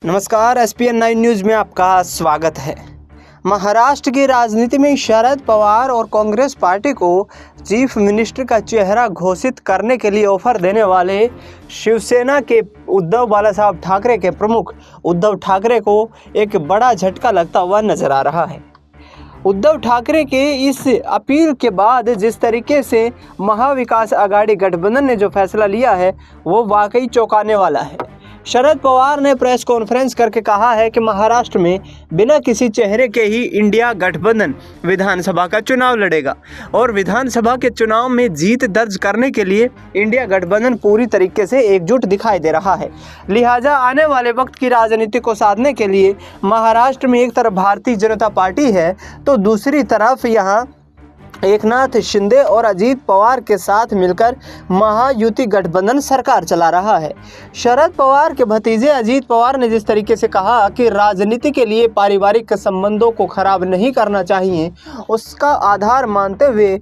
नमस्कार, SPN 9 news में आपका स्वागत है। महाराष्ट्र की राजनीति में शरद पवार और कांग्रेस पार्टी को चीफ मिनिस्टर का चेहरा घोषित करने के लिए ऑफर देने वाले शिवसेना के उद्धव बालासाहब ठाकरे के प्रमुख उद्धव ठाकरे को एक बड़ा झटका लगता हुआ नजर आ रहा है। उद्धव ठाकरे के इस अपील के बाद जिस तरीके से महाविकास आघाड़ी गठबंधन ने जो फैसला लिया है वो वाकई चौंकाने वाला है। शरद पवार ने प्रेस कॉन्फ्रेंस करके कहा है कि महाराष्ट्र में बिना किसी चेहरे के ही इंडिया गठबंधन विधानसभा का चुनाव लड़ेगा और विधानसभा के चुनाव में जीत दर्ज करने के लिए इंडिया गठबंधन पूरी तरीके से एकजुट दिखाई दे रहा है। लिहाजा आने वाले वक्त की राजनीति को साधने के लिए महाराष्ट्र में एक तरफ भारतीय जनता पार्टी है तो दूसरी तरफ यहाँ एकनाथ शिंदे और अजीत पवार के साथ मिलकर महायुति गठबंधन सरकार चला रहा है। शरद पवार के भतीजे अजीत पवार ने जिस तरीके से कहा कि राजनीति के लिए पारिवारिक संबंधों को खराब नहीं करना चाहिए, उसका आधार मानते हुए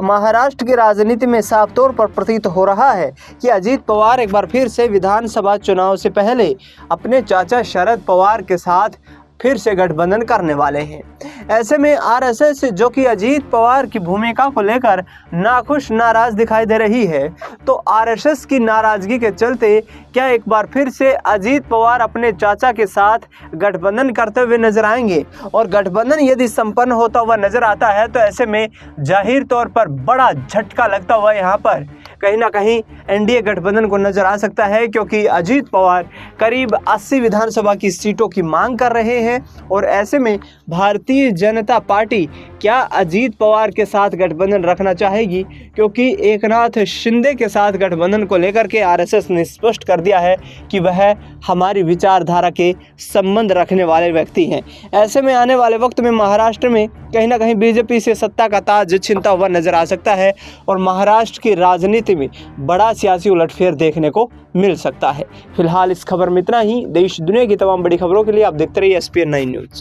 महाराष्ट्र की राजनीति में साफ तौर पर प्रतीत हो रहा है कि अजीत पवार एक बार फिर से विधानसभा चुनाव से पहले अपने चाचा शरद पवार के साथ फिर से गठबंधन करने वाले हैं। ऐसे में आरएसएस जो कि अजीत पवार की भूमिका को लेकर नाखुश नाराज दिखाई दे रही है, तो आरएसएस की नाराजगी के चलते क्या एक बार फिर से अजीत पवार अपने चाचा के साथ गठबंधन करते हुए नजर आएंगे? और गठबंधन यदि संपन्न होता हुआ नजर आता है तो ऐसे में जाहिर तौर पर बड़ा झटका लगता हुआ यहाँ पर कहीं ना कहीं एनडीए गठबंधन को नजर आ सकता है, क्योंकि अजीत पवार करीब 80 विधानसभा की सीटों की मांग कर रहे हैं और ऐसे में भारतीय जनता पार्टी क्या अजीत पवार के साथ गठबंधन रखना चाहेगी, क्योंकि एकनाथ शिंदे के साथ गठबंधन को लेकर के आरएसएस ने स्पष्ट कर दिया है कि वह हमारी विचारधारा के संबंध रखने वाले व्यक्ति हैं। ऐसे में आने वाले वक्त में महाराष्ट्र में कहीं ना कहीं बीजेपी से सत्ता का ताज छिनता हुआ नजर आ सकता है और महाराष्ट्र की राजनीति में बड़ा सियासी उलटफेर देखने को मिल सकता है। फिलहाल इस खबर में इतना ही। देश दुनिया की तमाम बड़ी खबरों के लिए आप देखते रहिए SPN 9 न्यूज़।